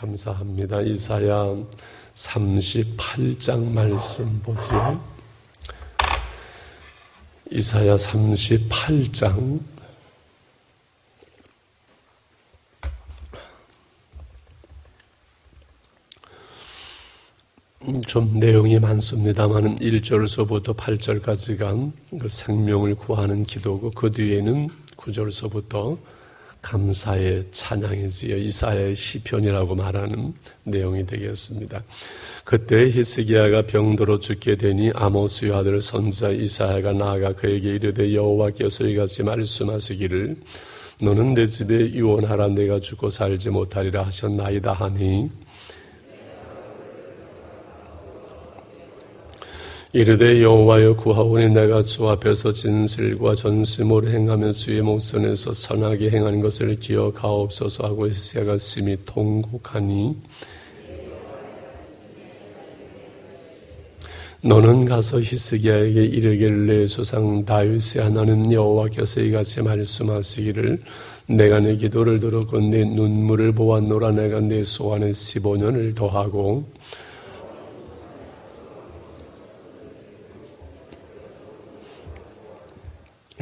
감사합니다. 이사야 38장 말씀 보세요. 이사야 38장 좀 내용이 많습니다만 1절서부터 8절까지가 그 생명을 구하는 기도고 그 뒤에는 9절서부터 감사의 찬양이지요. 이사야의 시편이라고 말하는 내용이 되겠습니다. 그때 히스기야가 병들어 죽게 되니 아모스의 아들 선지자 이사야가 나아가 그에게 이르되 여호와께서 이같이 말씀하시기를 너는 내 집에 유언하라 내가 죽고 살지 못하리라 하셨나이다 하니 이르되 여호와여 구하오니 내가 주 앞에서 진실과 전심으로 행하며 주의 목전에서 선하게 행하는 것을 기억하옵소서 하고 히스기야가 심히 통곡하니 너는 가서 히스기야에게 이르기를 내 조상 다윗의 하나님 여호와께서 이같이 말씀하시기를 내가 내 기도를 들었고 내 눈물을 보았노라 내가 내 소원에 15년을 더하고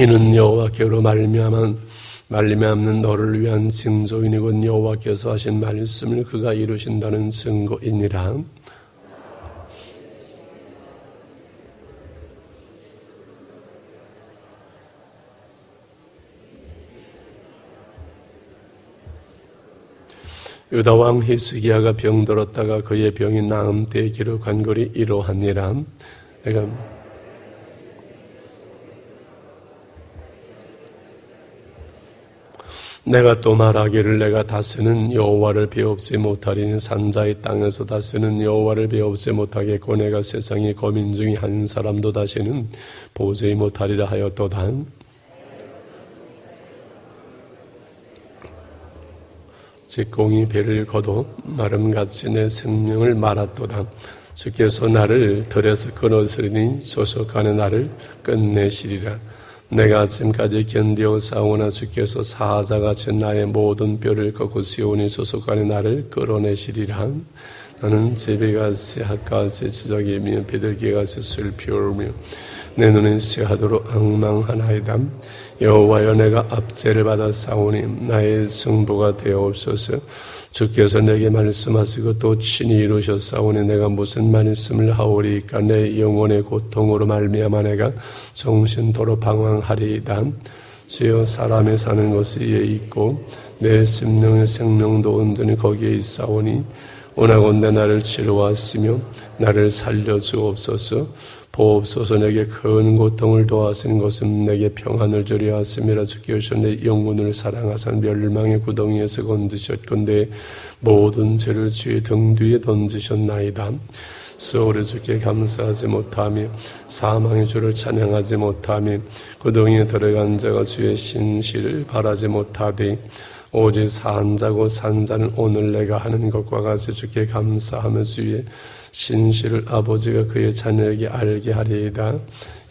이는 여호와께로 말미암는 너를 위한 징조이니 여호와께서 하신 말씀을 그가 이루신다는 증거이니라. 유다 왕 히스기야가 병들었다가 그의 병이 나음 때에 기록한 글이 이러하니라. 내가 또 말하기를 내가 다스는 여호와를 배웁지 못하리니 산자의 땅에서 다스는 여호와를 배웁지 못하겠고 내가 세상의 거민 중에 한 사람도 다시는 보지 못하리라 하였도다. 직공이 배를 거둬 마름같이 내 생명을 말았도다. 주께서 나를 들에서 끊으시리니 소속하는 나를 끝내시리라. 내가 아침까지 견디어 싸우나 주께서 사자같이 나의 모든 뼈를 꺾고 시온이 소속하는 나를 끌어내시리라. 나는 제비같이 핫같이 지저귀며 비둘기같이 슬피울며 내 눈은 쇠하도록 앙망하나이다. 여호와여 내가 압제를 받아 싸우니 나의 승부가 되옵소서. 주께서 내게 말씀하시고 또 친히 이루셨사오니 내가 무슨 말씀을 하오리까. 내 영혼의 고통으로 말미암아 내가 정신토록 방황하리이다. 주여 사람이 사는 곳이 이에 있고 내 심령의 생명도 온전히 거기에 있사오니 원하건대 나를 치료하시며 나를 살려주옵소서. 보옵소서. 내게 큰 고통을 도하시는 것은 내게 평안을 주려 하심이라. 주께서 내 영혼을 사랑하사 멸망의 구덩이에서 건지셨건대 모든 죄를 주의 등 뒤에 던지셨나이다. 수월의 주께 감사하지 못하며 사망의 주를 찬양하지 못하며 구덩이에 들어간 자가 주의 신실을 바라지 못하되 오직 산자고 산자는 오늘 내가 하는 것과 같이 주께 감사하며 주의 신실을 아버지가 그의 자녀에게 알게 하리이다.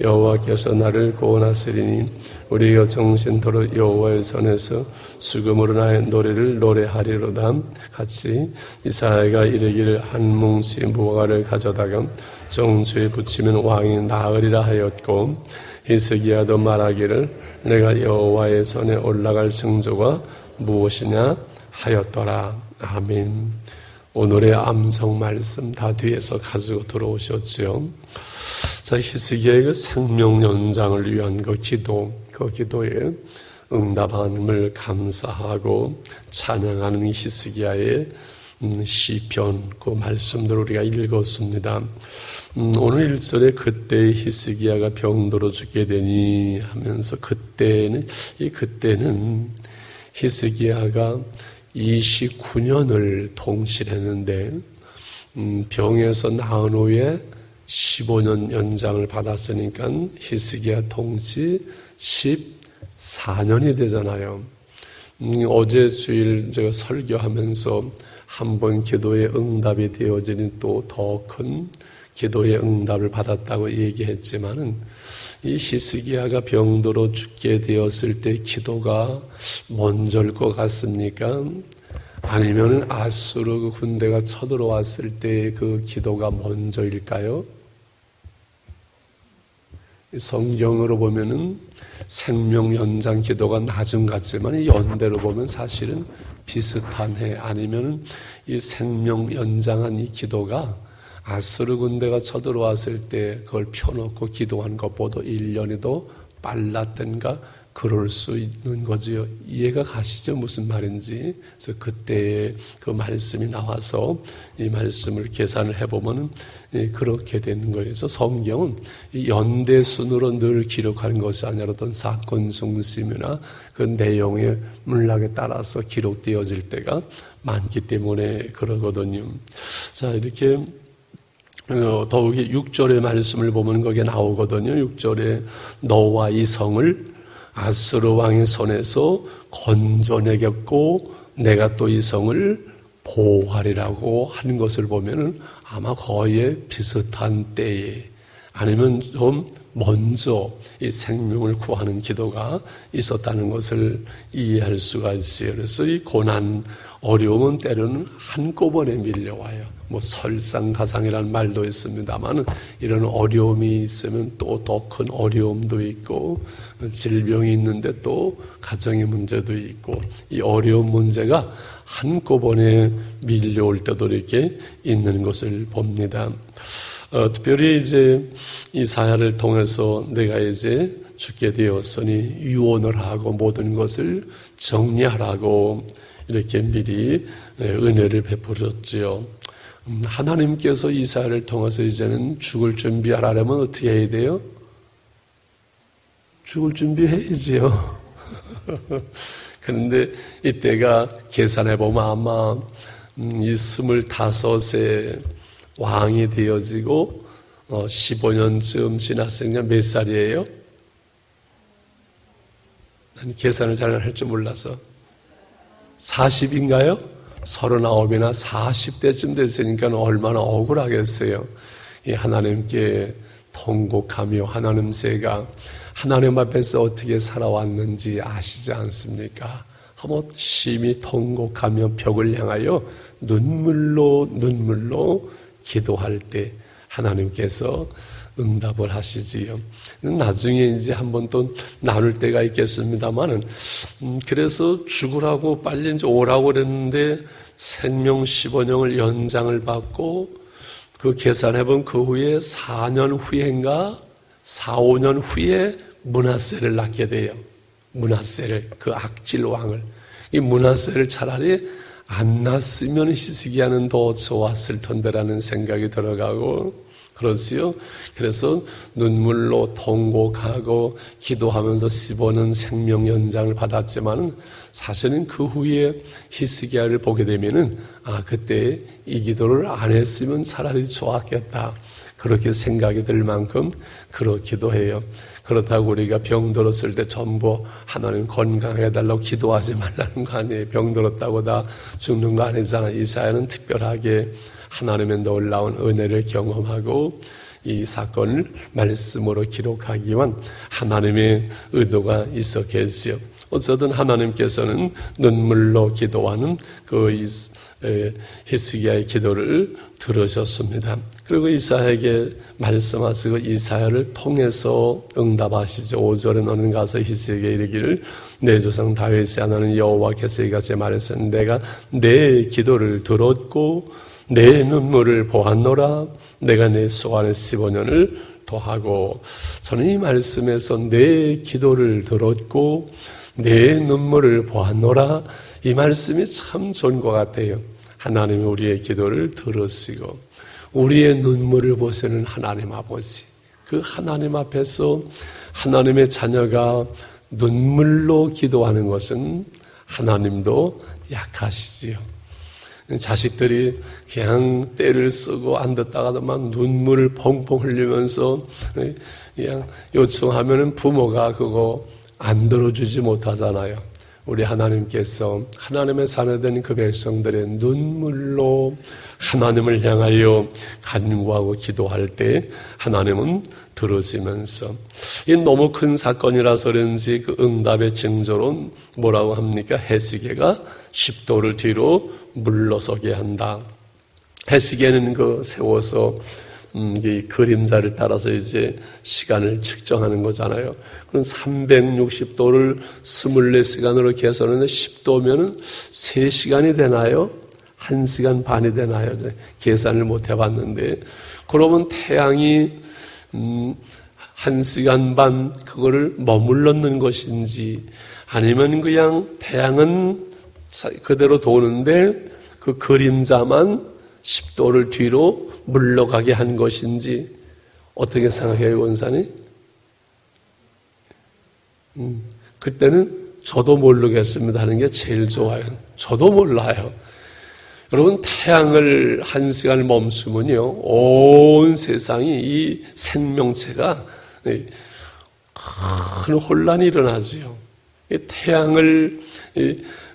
여호와께서 나를 구원하시리니 우리가 정신토록 여호와의 손에서 수금으로 나의 노래를 노래하리로다. 같이 이사야가 이르기를 한 뭉치 무화과를 가져다가 정수에 붙이면 왕이 나으리라 하였고 히스기야도 말하기를 내가 여호와의 손에 올라갈 징조가 무엇이냐 하였더라. 아멘. 오늘의 암송 말씀 다 뒤에서 가지고 들어오셨지요. 자, 히스기야의 그 생명 연장을 위한 그 기도에 응답함을 감사하고 찬양하는 히스기야의 시편 그 말씀들을 우리가 읽었습니다. 오늘 1절에 그때 히스기야가 병들어 죽게 되니 하면서 그때는 히스기야가 29년을 통치했는데 병에서 나은 후에 15년 연장을 받았으니까 히스기야 통치 14년이 되잖아요. 어제 주일 제가 설교하면서 한번 기도의 응답이 되어지니 또 더 큰 기도의 응답을 받았다고 얘기했지만은 이 히스기야가 병들어 죽게 되었을 때 기도가 먼저일 것 같습니까? 아니면 아수르 그 군대가 쳐들어왔을 때 그 기도가 먼저일까요? 성경으로 보면은 생명 연장 기도가 나중 같지만 이 연대로 보면 사실은 비슷한 해. 아니면은 이 생명 연장한 이 기도가 아수르 군대가 쳐들어왔을 때 그걸 펴놓고 기도한 것보다 1년이 더 빨랐던가 그럴 수 있는 거지요. 이해가 가시죠? 무슨 말인지. 그래서 그때 그 말씀이 나와서 이 말씀을 계산을 해보면은 그렇게 되는 거예요. 그래서 성경은 이 연대 순으로 늘 기록하는 것이 아니라 어떤 사건 중심이나 그 내용의 문락에 따라서 기록되어질 때가 많기 때문에 그러거든요. 자, 이렇게 더욱이 6절의 말씀을 보면 거기에 나오거든요. 6절에 너와 이 성을 아수르 왕의 손에서 건져내겠고 내가 또 이 성을 보호하리라고 하는 것을 보면은 아마 거의 비슷한 때에 아니면 좀 먼저 이 생명을 구하는 기도가 있었다는 것을 이해할 수가 있어요. 그래서 이 고난, 어려움은 때로는 한꺼번에 밀려와요. 뭐 설상가상이라는 말도 있습니다만 이런 어려움이 있으면 또 더 큰 어려움도 있고 질병이 있는데 또 가정의 문제도 있고 이 어려운 문제가 한꺼번에 밀려올 때도 이렇게 있는 것을 봅니다. 특별히 이제 이사야를 통해서 내가 이제 죽게 되었으니 유언을 하고 모든 것을 정리하라고 이렇게 미리 은혜를 베풀었지요. 하나님께서 이사야를 통해서 이제는 죽을 준비하라면 어떻게 해야 돼요? 죽을 준비해야지요. 그런데 이때가 계산해보면 아마 이 25세 왕이 되어지고 15년쯤 지났으니까 몇 살이에요? 난 계산을 잘 할 줄 몰라서 40인가요? 39이나 40대쯤 됐으니까 얼마나 억울하겠어요. 이 하나님께 통곡하며 하나님새가 하나님 앞에서 어떻게 살아왔는지 아시지 않습니까? 한번 심히 통곡하며 벽을 향하여 눈물로 기도할 때 하나님께서 응답을 하시지요. 나중에 이제 한번 또 나눌 때가 있겠습니다만은, 그래서 죽으라고 빨리 이제 오라고 그랬는데 생명 15년을 연장을 받고 그 계산해본 그 후에 4년 후인가 4, 5년 후에 므낫세를 낳게 돼요. 므낫세를, 그 악질 왕을. 이 므낫세를 차라리 안 낳았으면 히스기야는 더 좋았을 텐데라는 생각이 들어가고 그렇지요. 그래서 눈물로 통곡하고 기도하면서 15년 생명 연장을 받았지만 사실은 그 후에 히스기야를 보게 되면은 그때 이 기도를 안 했으면 차라리 좋았겠다. 그렇게 생각이 들 만큼 그렇기도 해요. 그렇다고 우리가 병 들었을 때 전부 하나님 건강해 달라고 기도하지 말라는 거 아니에요. 병 들었다고 다 죽는 거 아니잖아요. 이사야는 특별하게 하나님의 놀라운 은혜를 경험하고 이 사건을 말씀으로 기록하기 위한 하나님의 의도가 있었겠지요. 어쨌든 하나님께서는 눈물로 기도하는 그 히스기야의 기도를 들으셨습니다. 그리고 이사야에게 말씀하시고 이사야를 통해서 응답하시죠. 5절에 너는 가서 히스기야에게 이르기를 내 조상 다윗이 하나는 여호와께서 이같이 말했으니 내가 내 기도를 들었고 내 눈물을 보았노라. 내가 내 수완의 15년을 더하고. 저는 이 말씀에서 내 기도를 들었고 내 눈물을 보았노라. 이 말씀이 참 좋은 것 같아요. 하나님이 우리의 기도를 들으시고 우리의 눈물을 보시는 하나님 아버지, 그 하나님 앞에서 하나님의 자녀가 눈물로 기도하는 것은 하나님도 약하시지요. 자식들이 그냥 때를 쓰고 안 듣다가만 눈물을 펑펑 흘리면서 그냥 요청하면은 부모가 그거 안 들어주지 못하잖아요. 우리 하나님께서 하나님의 자녀된 그 백성들의 눈물로 하나님을 향하여 간구하고 기도할 때 하나님은 들으시면서, 이 너무 큰 사건이라서 그런지 그 응답의 징조로 뭐라고 합니까? 해시계가 10도를 뒤로 물러서게 한다. 해시계는 그 세워서 이 그림자를 따라서 이제 시간을 측정하는 거잖아요. 그럼 360도를 24시간으로 계산하는데 10도면은 3시간이 되나요? 1시간 반이 되나요? 계산을 못 해봤는데, 그러면 태양이 1시간 반 그거를 머물러 있는 것인지, 아니면 그냥 태양은 그대로 도는데 그 그림자만 10도를 뒤로 물러가게 한 것인지, 어떻게 생각해요, 원사님? 그때는 저도 모르겠습니다 하는 게 제일 좋아요. 저도 몰라요. 여러분, 태양을 1시간을 멈추면요, 온 세상이, 이 생명체가 큰 혼란이 일어나지요. 태양을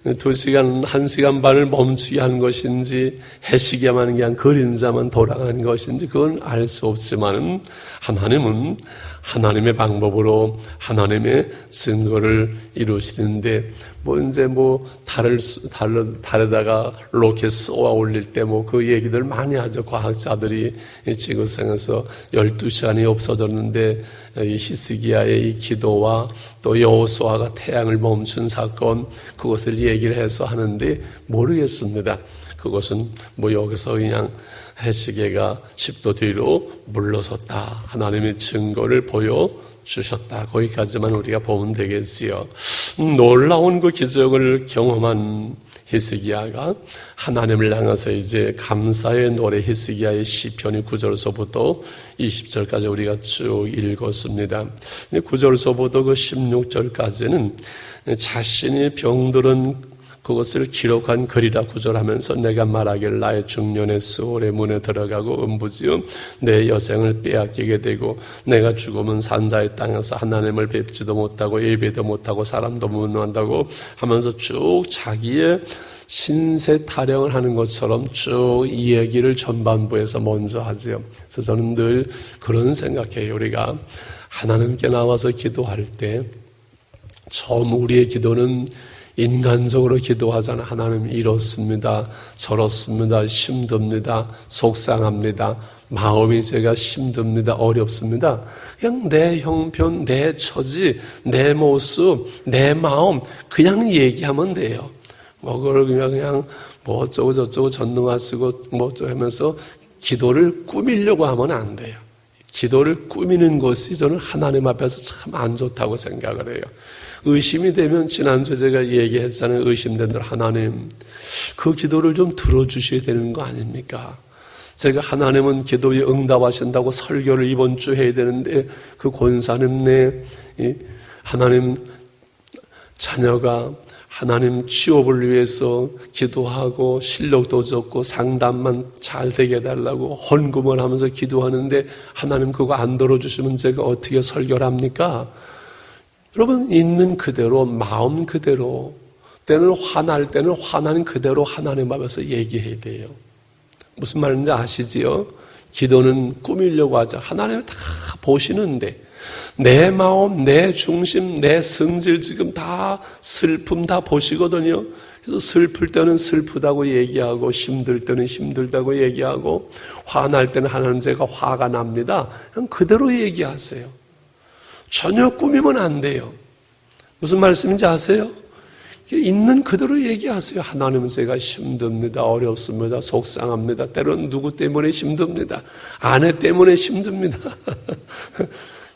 2시간, 1시간 반을 멈추게 한 것인지, 해시계만 그냥 그림자만 돌아간 것인지, 그건 알 수 없지만, 하나님은 하나님의 방법으로 하나님의 증거를 이루시는데, 달에다가 로켓 쏘아 올릴 때 그 얘기들 많이 하죠. 과학자들이 지구상에서 12시간이 없어졌는데, 이 히스기야의 이 기도와 또 여호수아가 태양을 멈춘 사건, 그것을 얘기를 해서 하는데 모르겠습니다. 그것은 여기서 그냥 해시계가 10도 뒤로 물러섰다, 하나님의 증거를 보여주셨다, 거기까지만 우리가 보면 되겠지요. 놀라운 그 기적을 경험한 히스기야가 하나님을 향해서 이제 감사의 노래, 히스기야의 시편이 9절서부터 20절까지 우리가 쭉 읽었습니다. 9절서부터 그 16절까지는 자신이 병들은 그것을 기록한 글이라 구절하면서, 내가 말하길 나의 중년의 수월의 문에 들어가고 음부지어 내 여생을 빼앗기게 되고, 내가 죽으면 산자의 땅에서 하나님을 뵙지도 못하고 예배도 못하고 사람도 못 만나고 하면서 쭉 자기의 신세 타령을 하는 것처럼 쭉 이 얘기를 전반부에서 먼저 하죠. 그래서 저는 늘 그런 생각해요. 우리가 하나님께 나와서 기도할 때 처음 우리의 기도는 인간적으로 기도하잖아. 하나님, 이렇습니다, 저렇습니다, 힘듭니다, 속상합니다, 마음이 제가 힘듭니다, 어렵습니다. 그냥 내 형편, 내 처지, 내 모습, 내 마음 그냥 얘기하면 돼요. 그걸 그냥 어쩌고 저쩌고 전능화 쓰고 어쩌고 하면서 기도를 꾸미려고 하면 안 돼요. 기도를 꾸미는 것이 저는 하나님 앞에서 참 안 좋다고 생각을 해요. 의심이 되면, 지난주에 제가 얘기했잖아요. 의심된 대로 하나님, 그 기도를 좀 들어주셔야 되는 거 아닙니까? 제가 하나님은 기도에 응답하신다고 설교를 이번 주 해야 되는데, 그 권사님네 하나님 자녀가 하나님 취업을 위해서 기도하고 실력도 좋고 상담만 잘 되게 해달라고 헌금을 하면서 기도하는데, 하나님 그거 안 들어주시면 제가 어떻게 설교를 합니까? 여러분, 있는 그대로, 마음 그대로, 때는 화날 때는 화난 그대로 하나님 앞에서 얘기해야 돼요. 무슨 말인지 아시지요? 기도는 꾸미려고 하죠. 하나님은 다 보시는데, 내 마음, 내 중심, 내 성질, 지금 다 슬픔 다 보시거든요. 그래서 슬플 때는 슬프다고 얘기하고, 힘들 때는 힘들다고 얘기하고, 화날 때는 하나님 제가 화가 납니다, 그냥 그대로 얘기하세요. 전혀 꾸미면 안 돼요. 무슨 말씀인지 아세요? 있는 그대로 얘기하세요. 하나님은 제가 힘듭니다, 어렵습니다, 속상합니다, 때로는 누구 때문에 힘듭니다, 아내 때문에 힘듭니다.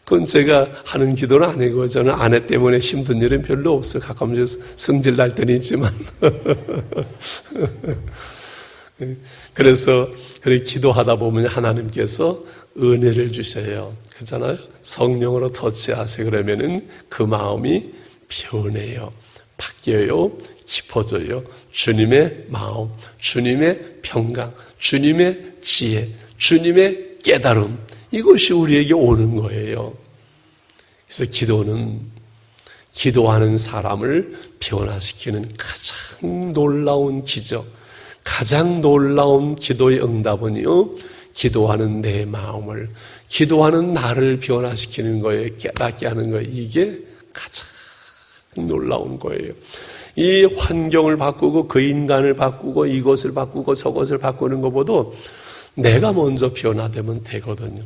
그건 제가 하는 기도는 아니고, 저는 아내 때문에 힘든 일은 별로 없어요. 가끔 성질 날 때는 있지만. 그래서 그렇게 기도하다 보면 하나님께서 은혜를 주셔요. 그렇잖아요. 성령으로 터치하세요. 그러면은 그 마음이 변해요, 바뀌어요, 깊어져요. 주님의 마음, 주님의 평강, 주님의 지혜, 주님의 깨달음, 이것이 우리에게 오는 거예요. 그래서 기도는 기도하는 사람을 변화시키는 가장 놀라운 기적, 가장 놀라운 기도의 응답은요, 기도하는 내 마음을, 기도하는 나를 변화시키는 거예요. 깨닫게 하는 거예요. 이게 가장 놀라운 거예요. 이 환경을 바꾸고 그 인간을 바꾸고 이것을 바꾸고 저것을 바꾸는 것보다 내가 먼저 변화되면 되거든요.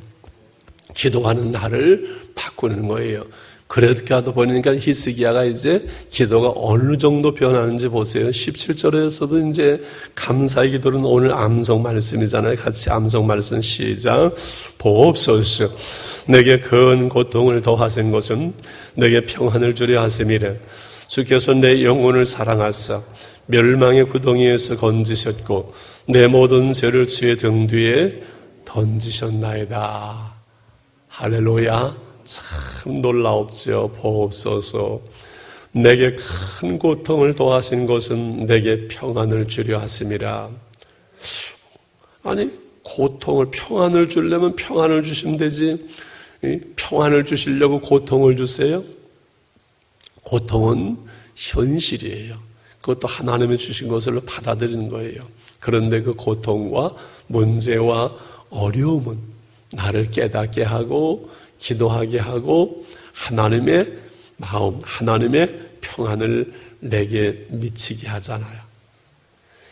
기도하는 나를 바꾸는 거예요. 그러다가 보니까 히스기야가 이제 기도가 어느 정도 변하는지 보세요. 17절에서도 이제 감사의 기도는 오늘 암송 말씀이잖아요. 같이 암송 말씀 시작. 보옵소서. 내게 큰 고통을 더하신 것은 내게 평안을 주려 하심이라. 주께서 내 영혼을 사랑하사 멸망의 구덩이에서 건지셨고 내 모든 죄를 주의 등 뒤에 던지셨나이다. 할렐루야. 참 놀라옵죠. 보옵소서. 내게 큰 고통을 더하신 것은 내게 평안을 주려 하심이라. 아니, 고통을, 평안을 주려면 평안을 주시면 되지. 평안을 주시려고 고통을 주세요? 고통은 현실이에요. 그것도 하나님이 주신 것을 받아들이는 거예요. 그런데 그 고통과 문제와 어려움은 나를 깨닫게 하고 기도하게 하고 하나님의 마음, 하나님의 평안을 내게 미치게 하잖아요.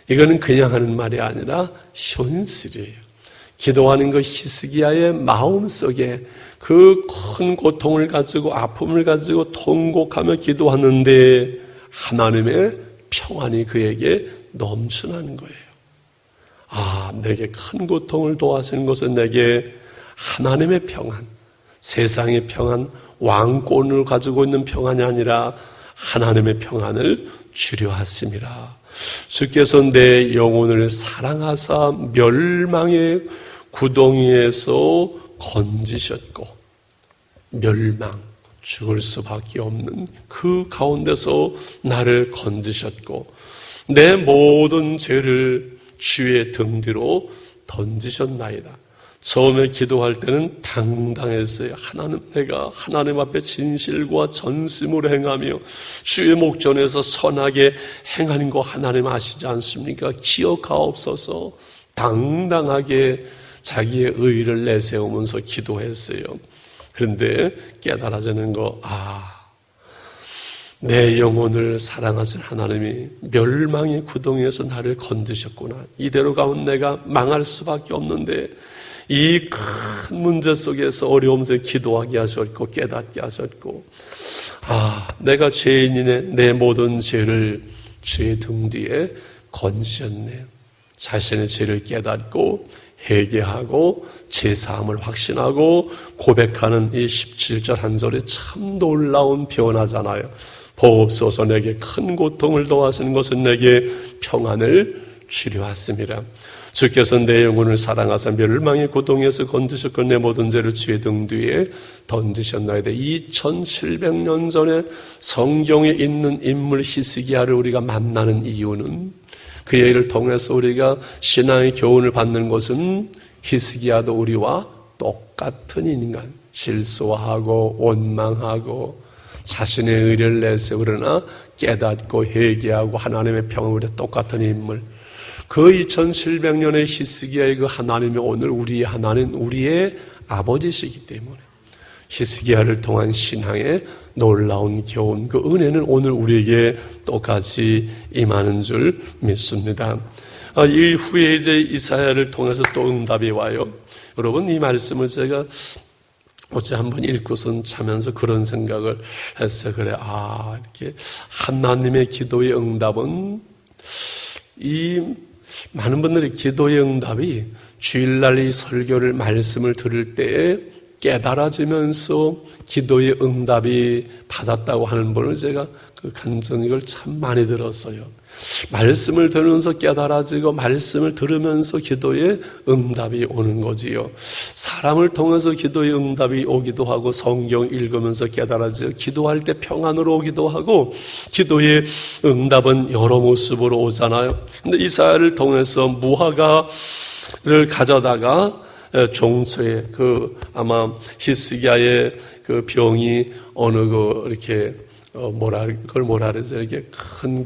이거는 그냥 하는 말이 아니라 현실이에요. 기도하는 그 히스기야의 마음 속에 그 큰 고통을 가지고 아픔을 가지고 통곡하며 기도하는데 하나님의 평안이 그에게 넘쳐나는 거예요. 아, 내게 큰 고통을 도와주는 것은 내게 하나님의 평안, 세상의 평안, 왕권을 가지고 있는 평안이 아니라 하나님의 평안을 주려 하심이라. 주께서 내 영혼을 사랑하사 멸망의 구덩이에서 건지셨고, 멸망, 죽을 수밖에 없는 그 가운데서 나를 건지셨고 내 모든 죄를 주의 등 뒤로 던지셨나이다. 처음에 기도할 때는 당당했어요. 하나님, 내가 하나님 앞에 진실과 전심으로 행하며 주의 목전에서 선하게 행하는 거 하나님 아시지 않습니까? 기억하옵소서. 당당하게 자기의 의의를 내세우면서 기도했어요. 그런데 깨달아지는 거, 내 영혼을 사랑하신 하나님이 멸망의 구덩이에서 나를 건드셨구나. 이대로 가면 내가 망할 수밖에 없는데 이 큰 문제 속에서 어려움 속에 기도하게 하셨고 깨닫게 하셨고, 내가 죄인이네. 내 모든 죄를 주의 등 뒤에 건지셨네. 자신의 죄를 깨닫고 회개하고 제사함을 확신하고 고백하는 이 17절 한 절이 참 놀라운 변화잖아요. 보옵소서. 내게 큰 고통을 더하시는 것은 내게 평안을 주려 하심이라. 주께서 내 영혼을 사랑하사 멸망의 고통에서 건지셨고 내 모든 죄를 주의 등 뒤에 던지셨나이다. 2700년 전에 성경에 있는 인물 히스기야를 우리가 만나는 이유는, 그 얘기를 통해서 우리가 신앙의 교훈을 받는 것은 히스기야도 우리와 똑같은 인간, 실수하고 원망하고 자신의 의를 내세우려나 깨닫고 회개하고 하나님의 평안을 똑같은 인물. 그 2700년의 히스기야의 그 하나님이 오늘 우리의 하나님, 우리의 아버지시기 때문에 히스기야를 통한 신앙의 놀라운 교훈, 그 은혜는 오늘 우리에게 똑같이 임하는 줄 믿습니다. 이후에 이제 이사야를 통해서 또 응답이 와요. 여러분, 이 말씀을 제가 어제 한번 읽고선 자면서 그런 생각을 했어요. 그래, 이렇게 하나님의 기도의 응답은, 이 많은 분들이 기도의 응답이 주일날 이 설교를 말씀을 들을 때에 깨달아지면서 기도의 응답이 받았다고 하는 분을 제가 그 간증을 참 많이 들었어요. 말씀을 들으면서 깨달아지고 말씀을 들으면서 기도의 응답이 오는 거지요. 사람을 통해서 기도의 응답이 오기도 하고 성경 읽으면서 깨달아지고 기도할 때 평안으로 오기도 하고 기도의 응답은 여러 모습으로 오잖아요. 근데 이사야를 통해서 무화과를 가져다가 종소에 아마 히스기야의 그 병이 어느 이렇게 그걸 뭐라 그러죠? 이렇게 큰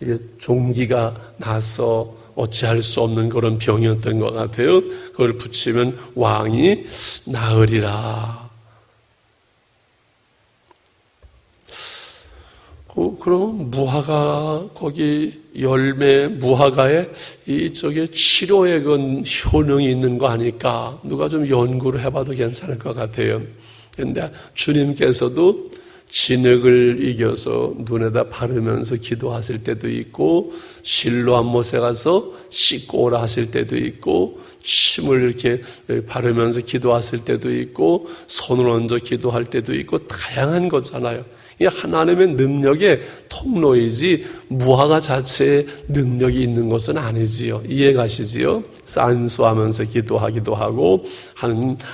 이게 종기가 나서 어찌할 수 없는 그런 병이었던 것 같아요. 그걸 붙이면 왕이 나으리라. 그럼 무화과 거기 열매 무화과에 이쪽에 치료의 효능이 있는 거 아닐까? 누가 좀 연구를 해봐도 괜찮을 것 같아요. 그런데 주님께서도 진흙을 이겨서 눈에다 바르면서 기도하실 때도 있고, 실로암 못에 가서 씻고 오라 하실 때도 있고, 침을 이렇게 바르면서 기도하실 때도 있고, 손을 얹어 기도할 때도 있고, 다양한 거잖아요. 이게 하나님의 능력의 통로이지 무화과 자체의 능력이 있는 것은 아니지요. 이해가시지요? 그래서 안수하면서 기도하기도 하고,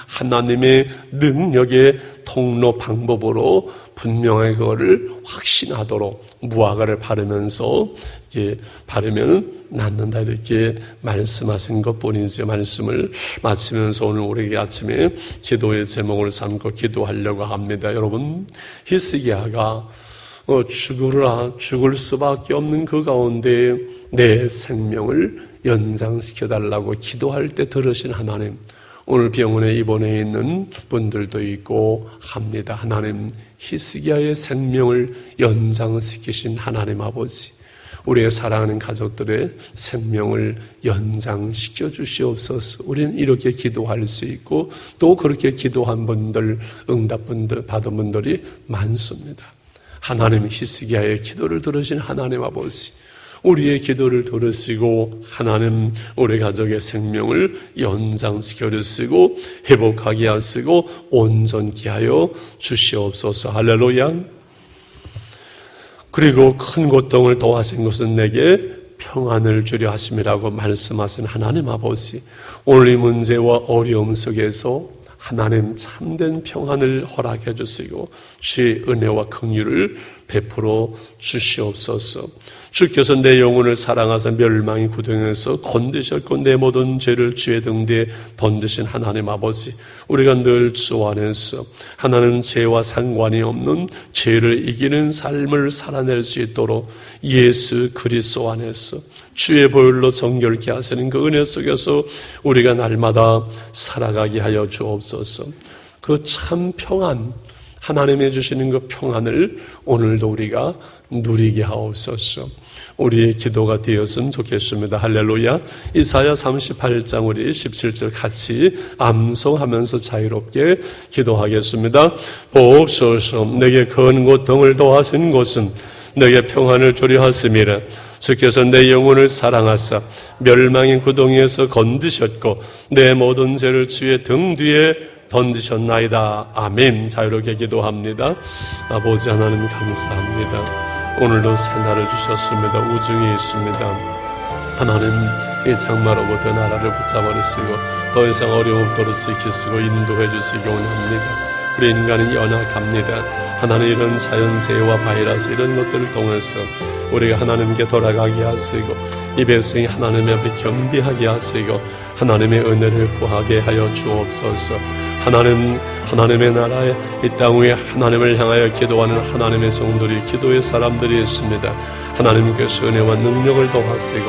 하나님의 능력의 통로 방법으로 분명히 그거를 확신하도록 무화과를 바르면서 이렇게 바르면 낫는다, 이렇게 말씀하신 것뿐이죠. 말씀을 마치면서 오늘 우리에게 아침에 기도의 제목을 삼고 기도하려고 합니다. 여러분, 히스기야가 죽을 수밖에 없는 그 가운데 내 생명을 연장시켜달라고 기도할 때 들으신 하나님, 오늘 병원에 입원해 있는 분들도 있고 합니다. 하나님, 히스기야의 생명을 연장시키신 하나님 아버지, 우리의 사랑하는 가족들의 생명을 연장시켜 주시옵소서. 우리는 이렇게 기도할 수 있고, 또 그렇게 기도한 분들, 응답 받은 분들이 많습니다. 하나님, 히스기야의 기도를 들으신 하나님 아버지, 우리의 기도를 들으시고 하나님, 우리 가족의 생명을 연장시켜 주시고 회복하게 하시고 온전케 하여 주시옵소서. 할렐루야. 그리고 큰 고통을 더하신 것은 내게 평안을 주려 하심이라고 말씀하신 하나님 아버지, 오늘 이 문제와 어려움 속에서 하나님 참된 평안을 허락해 주시고 주의 은혜와 긍휼을 베풀어 주시옵소서. 주께서 내 영혼을 사랑하사 멸망의 구덩이에서 건드셨고 내 모든 죄를 주의 등 뒤에 던지신 하나님 아버지, 우리가 늘 주 안에서 하나님 죄와 상관이 없는 죄를 이기는 삶을 살아낼 수 있도록 예수 그리스도 안에서 주의 보혈로 정결케 하시는 그 은혜 속에서 우리가 날마다 살아가게 하여 주옵소서. 그 참 평안, 하나님이 주시는 그 평안을 오늘도 우리가 누리게 하옵소서. 우리의 기도가 되었으면 좋겠습니다. 할렐루야. 이사야 38장 우리 17절 같이 암송하면서 자유롭게 기도하겠습니다. 보옵소서. 내게 큰 고통을 더하신 것은 내게 평안을 주려 하심이라. 주께서 내 영혼을 사랑하사 멸망의 구덩이에서 건드셨고 내 모든 죄를 주의 등 뒤에 던지셨나이다. 아멘. 자유롭게 기도합니다. 아버지 하나님 감사합니다. 오늘도 새날을 주셨습니다. 우중에 있습니다. 하나님, 이 장마로부터 나라를 붙잡아주시고 더 이상 어려움 없도록 지키시고 인도해 주시기 원합니다. 우리 인간은 연약합니다. 하나님, 이런 자연재해와 바이러스 이런 것들을 통해서 우리가 하나님께 돌아가게 하시고 이 백성이 하나님 앞에 겸비하게 하시고 하나님의 은혜를 구하게 하여 주옵소서. 하나님의 나라에 이 땅 위에 하나님을 향하여 기도하는 하나님의 종들이, 기도의 사람들이 있습니다. 하나님께서 은혜와 능력을 더하시고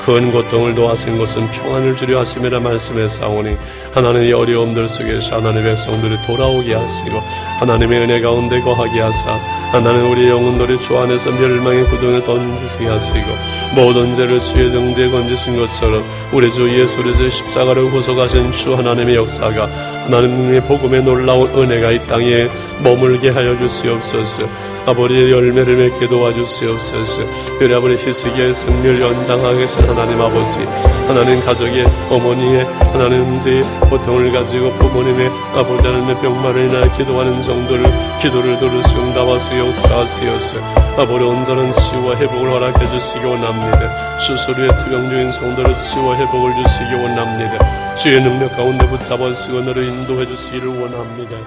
큰 고통을 더하신 것은 평안을 주려 하심이라 말씀했사오니 하나님의 어려움들 속에서 하나님의 백성들이 돌아오게 하시고 하나님의 은혜 가운데 거하게 하사 하나님, 우리 영혼들이 주 안에서 멸망의 구덩이에 던지시게 하시고 모든 죄를 주의 등 뒤에 건지신 것처럼 우리 주 예수 그리스도의 십자가를 구속하신 주 하나님의 역사가, 하나님의 복음의 놀라운 은혜가 이 땅에 머물게 하여 주시옵소서. 아버지의 열매를 맺게 도와주시옵소서. 우리 아버지 히스기야의 생명을 연장하게 계신 하나님 아버지, 하나님 가족의 어머니의 하나님 제 고통을 가지고 부모님의 아버지 하나님의 병마를 인하여 기도하는 정도를 기도를 들으시고 응답하시고 역사하시어서 아버지 온전한 치유와 회복을 허락해 주시기 원합니다. 수술 후에 투병 중인 성도를 치유와 회복을 주시기 원합니다. 주의 능력 가운데 붙잡아주시고 너를 인도해 주시기를 원합니다.